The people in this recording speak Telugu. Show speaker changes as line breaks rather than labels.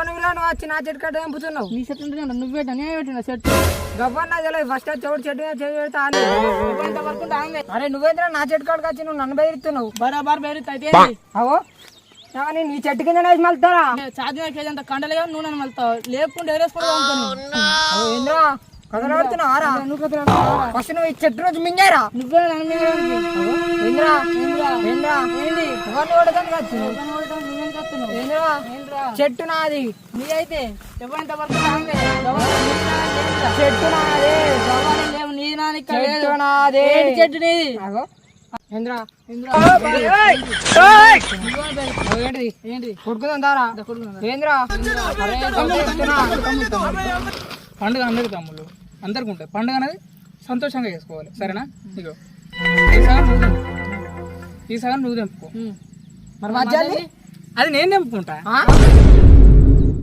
గవ్వనులో నువ్వు వచ్చి నా చెట్టు కట్ట చంపుతున్నావు.
నీ చెట్టు ఉంటే నువ్వు పెట్టా నేను పెట్టిన చెట్టు
గవ్వన్న తెలియదు ఫస్ట్ చెవుడు చెట్టు మీద చెవి పెడతా అని.
వరకు
అరే నువ్వేంద్రా నా చెట్టు కాడికి వచ్చి నువ్వు నన్ను బెదిరిస్తున్నావు.
బరాబర్ బెదిరితే అయితే
అవో కానీ నీ చెట్టు కింద వేసి మళ్తారా
చార్జింగ్ కేజీ అంత కండలుగా నువ్వు నన్ను మళ్తావు లేకుంటే ఎగరేసుకుంటా
ఏంద్రా కదలాడుతున్నావారా? ఫస్ట్ నువ్వు ఈ చెట్టు నుంచి మింగారా?
నువ్వే నన్ను
ఏంద్రా ఏంద్రా
ఏంది
ఎవరిని కొడతాను కాదు చెట్టు నాది
నీ అయితే ఎవరింత వరకు
చెట్టు నాది
లేవు నీ నాని
చెట్టు నాది
చెట్టు నీది
ఏంద్రా
ఏంటి ఏంటి
కొడుకుందాం దారా ఏంద్రా
పండుగ అందరికి తమ్ముళ్ళు అందరికి ఉంటుంది. పండుగ అనేది సంతోషంగా చేసుకోవాలి సరేనా? ఇగో ఈ సగం నువ్వు తెంపుకో
మరి మధ్యాహ్నం
అది నేను తెంపుకుంటా.